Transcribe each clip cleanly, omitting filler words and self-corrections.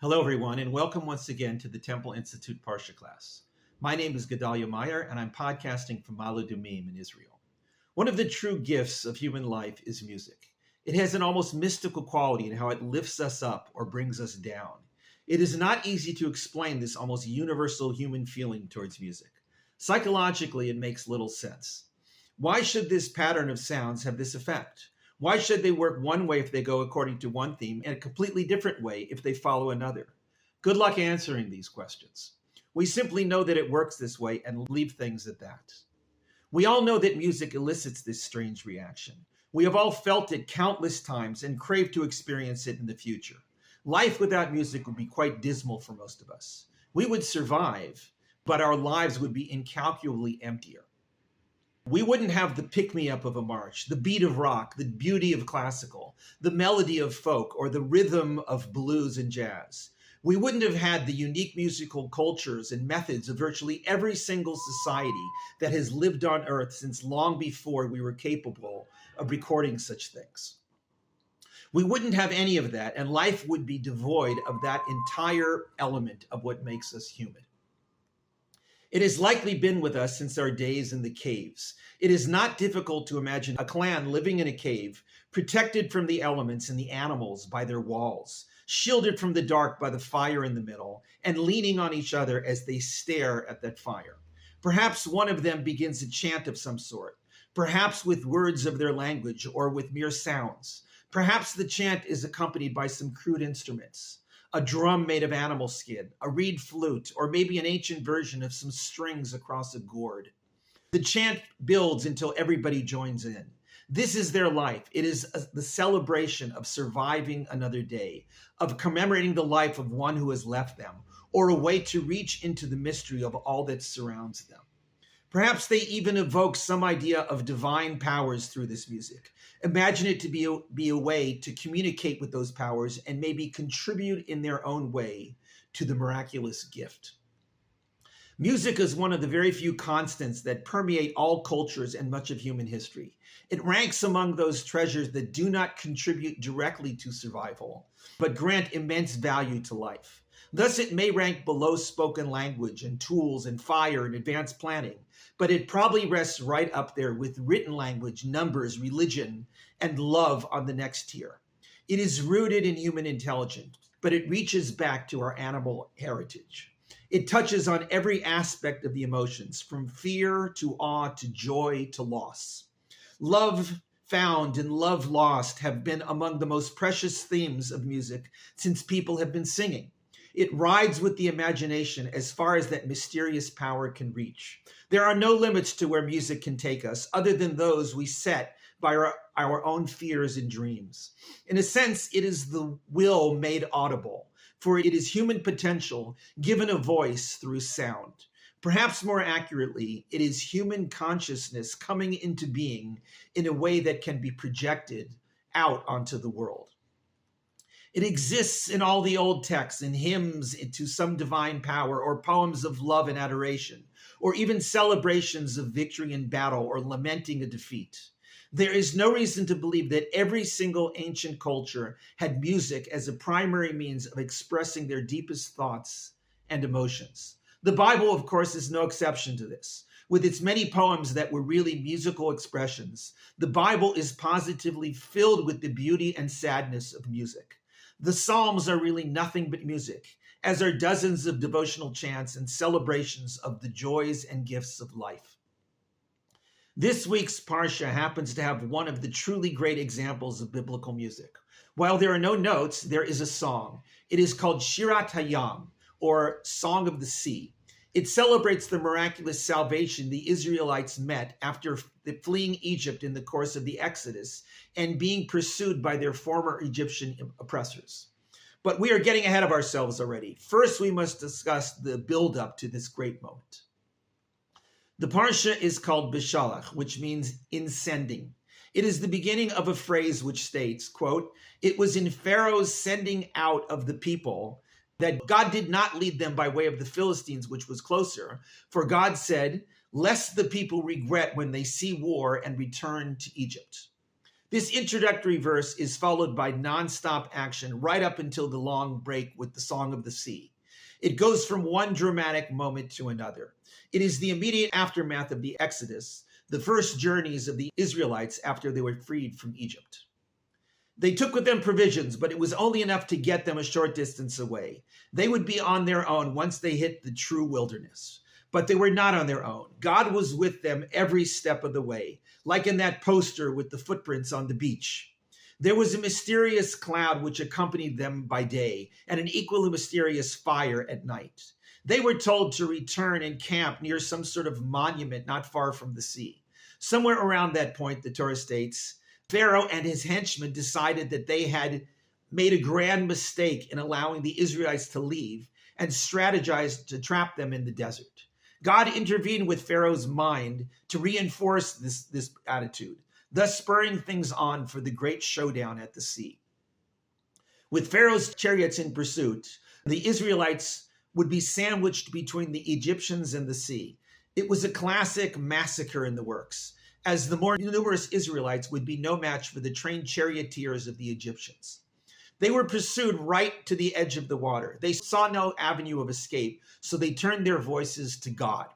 Hello, everyone, and welcome once again to the Temple Institute Parsha class. My name is Gedalia Meyer, and I'm podcasting from Ma'ale Adumim in Israel. One of the true gifts of human life is music. It has an almost mystical quality in how it lifts us up or brings us down. It is not easy to explain this almost universal human feeling towards music. Psychologically, it makes little sense. Why should this pattern of sounds have this effect? Why should they work one way if they go according to one theme and a completely different way if they follow another? Good luck answering these questions. We simply know that it works this way and leave things at that. We all know that music elicits this strange reaction. We have all felt it countless times and crave to experience it in the future. Life without music would be quite dismal for most of us. We would survive, but our lives would be incalculably emptier. We wouldn't have the pick-me-up of a march, the beat of rock, the beauty of classical, the melody of folk, or the rhythm of blues and jazz. We wouldn't have had the unique musical cultures and methods of virtually every single society that has lived on earth since long before we were capable of recording such things. We wouldn't have any of that, and life would be devoid of that entire element of what makes us human. It has likely been with us since our days in the caves. It is not difficult to imagine a clan living in a cave, protected from the elements and the animals by their walls, shielded from the dark by the fire in the middle, and leaning on each other as they stare at that fire. Perhaps one of them begins a chant of some sort, perhaps with words of their language or with mere sounds. Perhaps the chant is accompanied by some crude instruments. A drum made of animal skin, a reed flute, or maybe an ancient version of some strings across a gourd. The chant builds until everybody joins in. This is their life. It is the celebration of surviving another day, of commemorating the life of one who has left them, or a way to reach into the mystery of all that surrounds them. Perhaps they even evoke some idea of divine powers through this music. Imagine it to be a way to communicate with those powers and maybe contribute in their own way to the miraculous gift. Music is one of the very few constants that permeate all cultures and much of human history. It ranks among those treasures that do not contribute directly to survival, but grant immense value to life. Thus, it may rank below spoken language and tools and fire and advanced planning, but it probably rests right up there with written language, numbers, religion, and love on the next tier. It is rooted in human intelligence, but it reaches back to our animal heritage. It touches on every aspect of the emotions, from fear to awe to joy to loss. Love found and love lost have been among the most precious themes of music since people have been singing. It rides with the imagination as far as that mysterious power can reach. There are no limits to where music can take us other than those we set by our own fears and dreams. In a sense, it is the will made audible, for it is human potential given a voice through sound. Perhaps more accurately, it is human consciousness coming into being in a way that can be projected out onto the world. It exists in all the old texts, in hymns to some divine power, or poems of love and adoration, or even celebrations of victory in battle or lamenting a defeat. There is no reason to believe that every single ancient culture had music as a primary means of expressing their deepest thoughts and emotions. The Bible, of course, is no exception to this. With its many poems that were really musical expressions, the Bible is positively filled with the beauty and sadness of music. The Psalms are really nothing but music, as are dozens of devotional chants and celebrations of the joys and gifts of life. This week's Parsha happens to have one of the truly great examples of biblical music. While there are no notes, there is a song. It is called Shirat Hayam, or Song of the Sea. It celebrates the miraculous salvation the Israelites met after fleeing Egypt in the course of the Exodus and being pursued by their former Egyptian oppressors. But we are getting ahead of ourselves already. First, we must discuss the build-up to this great moment. The Parsha is called Beshalach, which means in sending. It is the beginning of a phrase which states, quote, "It was in Pharaoh's sending out of the people that God did not lead them by way of the Philistines, which was closer. For God said, lest the people regret when they see war and return to Egypt." This introductory verse is followed by nonstop action right up until the long break with the Song of the Sea. It goes from one dramatic moment to another. It is the immediate aftermath of the Exodus, the first journeys of the Israelites after they were freed from Egypt. They took with them provisions, but it was only enough to get them a short distance away. They would be on their own once they hit the true wilderness. But they were not on their own. God was with them every step of the way, like in that poster with the footprints on the beach. There was a mysterious cloud which accompanied them by day, and an equally mysterious fire at night. They were told to return and camp near some sort of monument not far from the sea. Somewhere around that point, the Torah states, Pharaoh and his henchmen decided that they had made a grand mistake in allowing the Israelites to leave and strategized to trap them in the desert. God intervened with Pharaoh's mind to reinforce this attitude, thus spurring things on for the great showdown at the sea. With Pharaoh's chariots in pursuit, the Israelites would be sandwiched between the Egyptians and the sea. It was a classic massacre in the works, as the more numerous Israelites would be no match for the trained charioteers of the Egyptians. They were pursued right to the edge of the water. They saw no avenue of escape, so they turned their voices to God.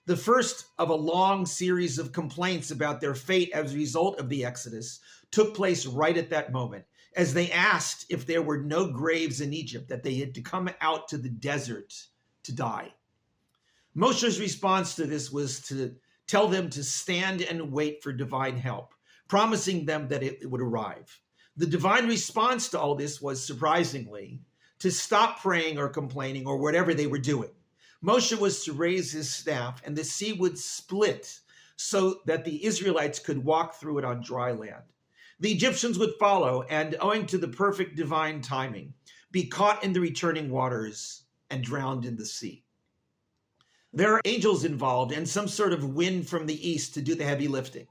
The first of a long series of complaints about their fate as a result of the Exodus took place right at that moment, as they asked if there were no graves in Egypt, that they had to come out to the desert to die. Moshe's response to this was to tell them to stand and wait for divine help, promising them that it would arrive. The divine response to all this was, surprisingly, to stop praying or complaining or whatever they were doing. Moshe was to raise his staff, and the sea would split so that the Israelites could walk through it on dry land. The Egyptians would follow, and owing to the perfect divine timing, be caught in the returning waters and drowned in the sea. There are angels involved and some sort of wind from the east to do the heavy lifting.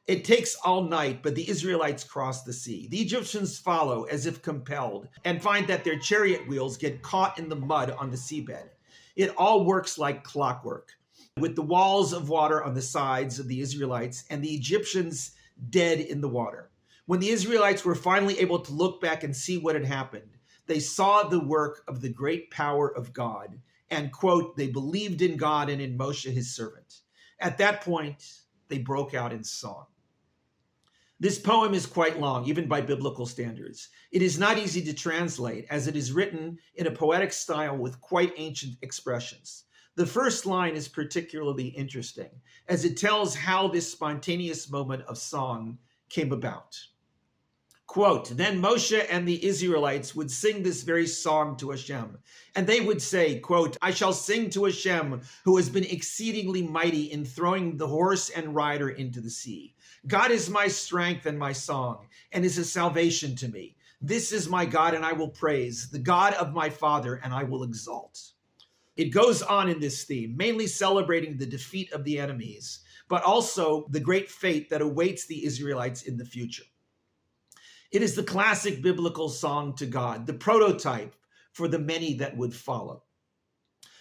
It takes all night, but the Israelites cross the sea. The Egyptians follow as if compelled and find that their chariot wheels get caught in the mud on the seabed. It all works like clockwork, with the walls of water on the sides of the Israelites and the Egyptians dead in the water. When the Israelites were finally able to look back and see what had happened, they saw the work of the great power of God and, quote, they believed in God and in Moshe, his servant. At that point, they broke out in song. This poem is quite long, even by biblical standards. It is not easy to translate, as it is written in a poetic style with quite ancient expressions. The first line is particularly interesting, as it tells how this spontaneous moment of song came about. Quote, then Moshe and the Israelites would sing this very song to Hashem, and they would say, quote, I shall sing to Hashem, who has been exceedingly mighty in throwing the horse and rider into the sea. God is my strength and my song, and is a salvation to me. This is my God, and I will praise, the God of my father, and I will exalt. It goes on in this theme, mainly celebrating the defeat of the enemies, but also the great fate that awaits the Israelites in the future. It is the classic biblical song to God, the prototype for the many that would follow.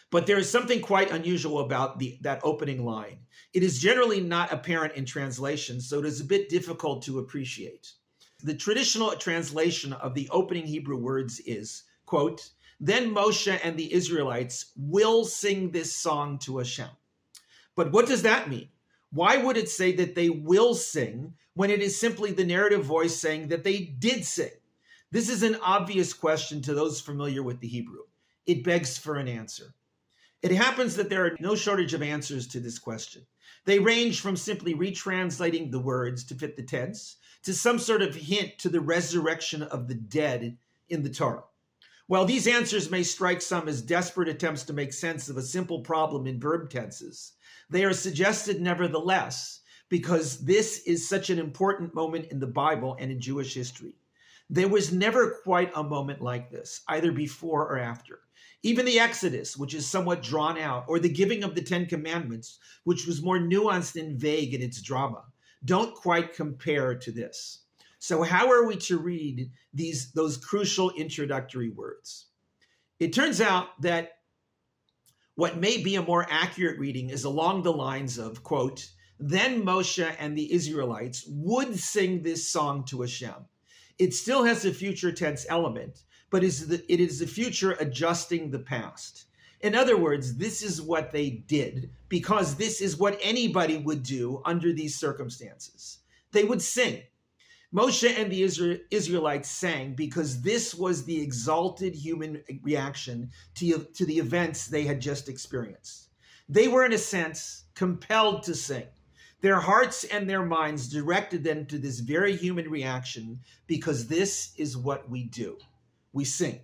But there is something quite unusual about that opening line. It is generally not apparent in translation, so it is a bit difficult to appreciate. The traditional translation of the opening Hebrew words is, quote, then Moshe and the Israelites will sing this song to Hashem. But what does that mean? Why would it say that they will sing when it is simply the narrative voice saying that they did sing? This is an obvious question to those familiar with the Hebrew. It begs for an answer. It happens that there are no shortage of answers to this question. They range from simply retranslating the words to fit the tense, to some sort of hint to the resurrection of the dead in the Torah. While these answers may strike some as desperate attempts to make sense of a simple problem in verb tenses, they are suggested nevertheless, because this is such an important moment in the Bible and in Jewish history. There was never quite a moment like this, either before or after. Even the Exodus, which is somewhat drawn out, or the giving of the Ten Commandments, which was more nuanced and vague in its drama, don't quite compare to this. So how are we to read those crucial introductory words? It turns out that what may be a more accurate reading is along the lines of, quote, then Moshe and the Israelites would sing this song to Hashem. It still has a future tense element, but it is the future adjusting the past. In other words, this is what they did because this is what anybody would do under these circumstances. They would sing. Moshe and the Israelites sang because this was the exalted human reaction to the events they had just experienced. They were, in a sense, compelled to sing. Their hearts and their minds directed them to this very human reaction because this is what we do. We sing.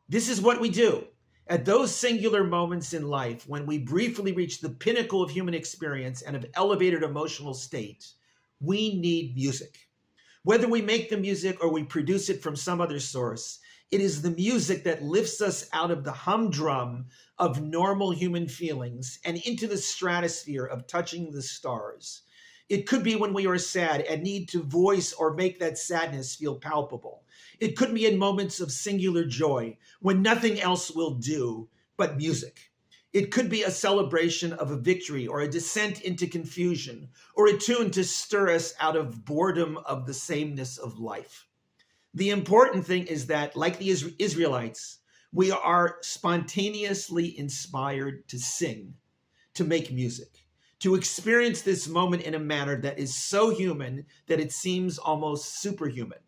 This is what we do. At those singular moments in life, when we briefly reach the pinnacle of human experience and of elevated emotional state, we need music. Whether we make the music or we produce it from some other source, it is the music that lifts us out of the humdrum of normal human feelings and into the stratosphere of touching the stars. It could be when we are sad and need to voice or make that sadness feel palpable. It could be in moments of singular joy when nothing else will do but music. It could be a celebration of a victory or a descent into confusion or a tune to stir us out of boredom of the sameness of life. The important thing is that, like the Israelites, we are spontaneously inspired to sing, to make music, to experience this moment in a manner that is so human that it seems almost superhuman.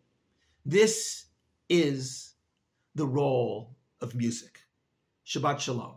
This is the role of music. Shabbat Shalom.